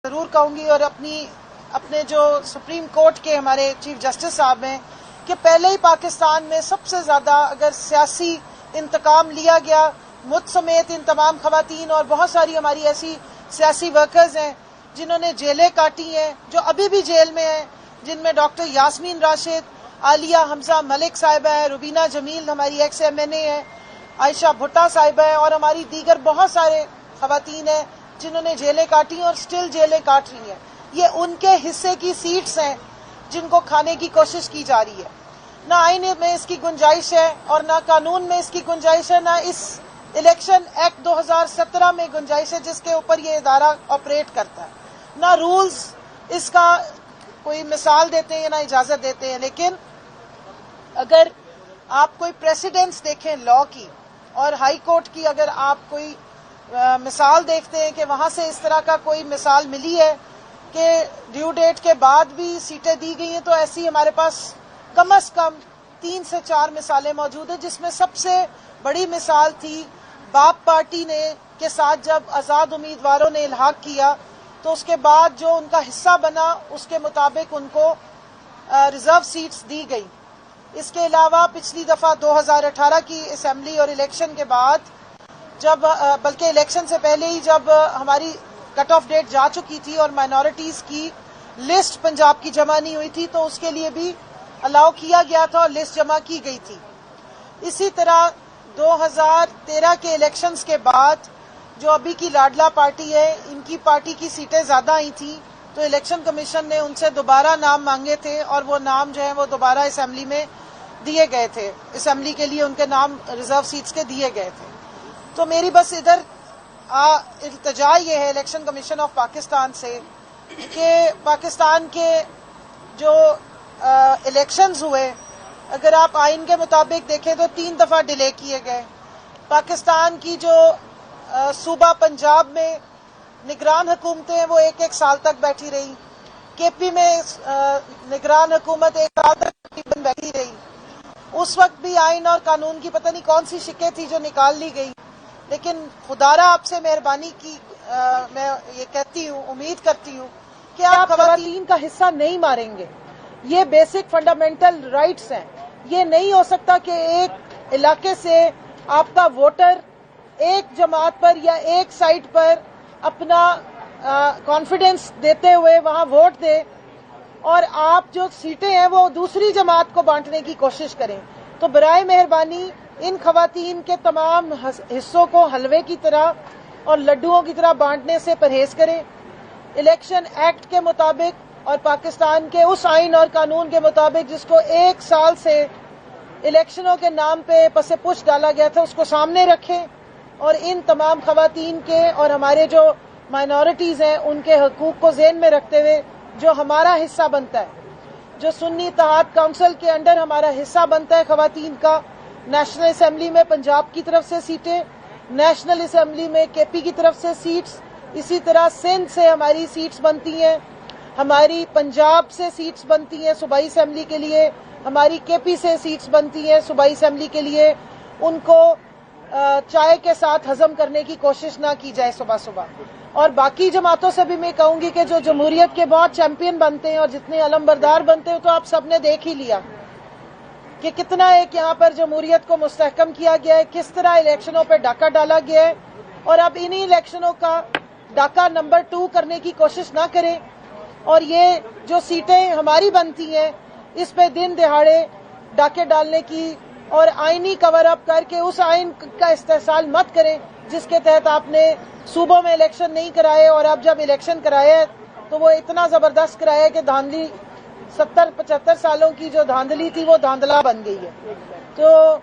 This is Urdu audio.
ضرور کہوں گی اور اپنے جو سپریم کورٹ کے ہمارے چیف جسٹس صاحب ہیں کہ پہلے ہی پاکستان میں سب سے زیادہ اگر سیاسی انتقام لیا گیا، مجھ سمیت ان تمام خواتین اور بہت ساری ہماری ایسی سیاسی ورکرز ہیں جنہوں نے جیلیں کاٹی ہیں، جو ابھی بھی جیل میں ہیں، جن میں ڈاکٹر یاسمین راشد، عالیہ حمزہ ملک صاحبہ ہے، روبینہ جمیل ہماری ایکس MNA ہے، عائشہ بھٹا صاحبہ ہے اور ہماری دیگر بہت سارے خواتین ہیں جنہوں نے جیلیں کاٹی اور سٹل جیلیں کاٹ رہی ہیں۔ یہ ان کے حصے کی سیٹس ہیں جن کو کھانے کی کوشش کی جا رہی ہے۔ نہ آئین میں اس کی گنجائش ہے اور نہ قانون میں اس کی گنجائش ہے، نہ اس الیکشن ایکٹ 2017 میں گنجائش ہے جس کے اوپر یہ ادارہ آپریٹ کرتا ہے، نہ رولز اس کا کوئی مثال دیتے ہیں نہ اجازت دیتے ہیں۔ لیکن اگر آپ کوئی پریسیڈنٹس دیکھیں لا کی اور ہائی کورٹ کی، اگر آپ کوئی مثال دیکھتے ہیں کہ وہاں سے اس طرح کا کوئی مثال ملی ہے کہ ڈیو ڈیٹ کے بعد بھی سیٹیں دی گئی ہیں، تو ایسی ہمارے پاس کم از کم 3 سے 4 مثالیں موجود ہیں، جس میں سب سے بڑی مثال تھی باپ پارٹی نے کے ساتھ جب آزاد امیدواروں نے الحاق کیا تو اس کے بعد جو ان کا حصہ بنا اس کے مطابق ان کو ریزرو سیٹس دی گئی۔ اس کے علاوہ پچھلی دفعہ 2018 کی اسمبلی اور الیکشن کے بعد بلکہ الیکشن سے پہلے ہی جب ہماری کٹ آف ڈیٹ جا چکی تھی اور مائنورٹیز کی لسٹ پنجاب کی جمع نہیں ہوئی تھی تو اس کے لیے بھی الاؤ کیا گیا تھا اور لسٹ جمع کی گئی تھی۔ اسی طرح 2013 کے الیکشنز کے بعد جو ابھی کی لاڈلا پارٹی ہے، ان کی پارٹی کی سیٹیں زیادہ آئی تھیں تو الیکشن کمیشن نے ان سے دوبارہ نام مانگے تھے اور وہ نام جو ہیں وہ دوبارہ اسمبلی میں دیے گئے تھے، اسمبلی کے لیے ان کے نام ریزرو سیٹس کے دیے گئے تھے۔ تو میری بس ادھر التجا یہ ہے الیکشن کمیشن آف پاکستان سے کہ پاکستان کے جو الیکشنز ہوئے، اگر آپ آئین کے مطابق دیکھیں تو 3 دفعہ ڈیلے کیے گئے۔ پاکستان کی جو صوبہ پنجاب میں نگران حکومتیں ہیں وہ 1 سال تک بیٹھی رہی، KP میں نگران حکومت 1 سال تک تقریباً بیٹھی رہی۔ اس وقت بھی آئین اور قانون کی پتہ نہیں کون سی شکیں تھی جو نکال لی گئی، لیکن خدارا آپ سے مہربانی کی میں یہ کہتی ہوں، امید کرتی ہوں کہ آپ خواتین کا حصہ نہیں ماریں گے۔ یہ بیسک فنڈامنٹل رائٹس ہیں۔ یہ نہیں ہو سکتا کہ ایک علاقے سے آپ کا ووٹر ایک جماعت پر یا ایک سائٹ پر اپنا کانفیڈنس دیتے ہوئے وہاں ووٹ دے اور آپ جو سیٹیں ہیں وہ دوسری جماعت کو بانٹنے کی کوشش کریں۔ تو برائے مہربانی ان خواتین کے تمام حصوں کو حلوے کی طرح اور لڈوؤں کی طرح بانٹنے سے پرہیز کریں۔ الیکشن ایکٹ کے مطابق اور پاکستان کے اس آئین اور قانون کے مطابق جس کو 1 سال سے الیکشنوں کے نام پہ پس پش ڈالا گیا تھا، اس کو سامنے رکھیں اور ان تمام خواتین کے اور ہمارے جو مائنورٹیز ہیں ان کے حقوق کو ذہن میں رکھتے ہوئے جو ہمارا حصہ بنتا ہے، جو سنی اتحاد کونسل کے انڈر ہمارا حصہ بنتا ہے خواتین کا، نیشنل اسمبلی میں پنجاب کی طرف سے سیٹیں، نیشنل اسمبلی میں KP کی طرف سے سیٹس، اسی طرح سندھ سے ہماری سیٹس بنتی ہیں، ہماری پنجاب سے سیٹس بنتی ہیں صوبائی اسمبلی کے لیے، ہماری KP سے سیٹس بنتی ہیں صوبائی اسمبلی کے لیے۔ ان کو چائے کے ساتھ ہضم کرنے کی کوشش نہ کی جائے صبح صبح۔ اور باقی جماعتوں سے بھی میں کہوں گی کہ جو جمہوریت کے بہت چیمپئن بنتے ہیں اور جتنے علم بردار بنتے ہیں تو آپ سب نے دیکھ ہی لیا کہ کتنا ایک یہاں پر جمہوریت کو مستحکم کیا گیا ہے، کس طرح الیکشنوں پہ ڈاکہ ڈالا گیا ہے، اور اب انہی الیکشنوں کا ڈاکہ نمبر 2 کرنے کی کوشش نہ کریں اور یہ جو سیٹیں ہماری بنتی ہیں اس پہ دن دہاڑے ڈاکے ڈالنے کی اور آئینی کور اپ کر کے اس آئین کا استحصال مت کریں جس کے تحت آپ نے صوبوں میں الیکشن نہیں کرائے، اور اب جب الیکشن کرائے تو وہ اتنا زبردست کرایا کہ دھاندلی 70-75 سالوں کی جو دھاندلی تھی وہ دھاندلا بن گئی ہے۔ تو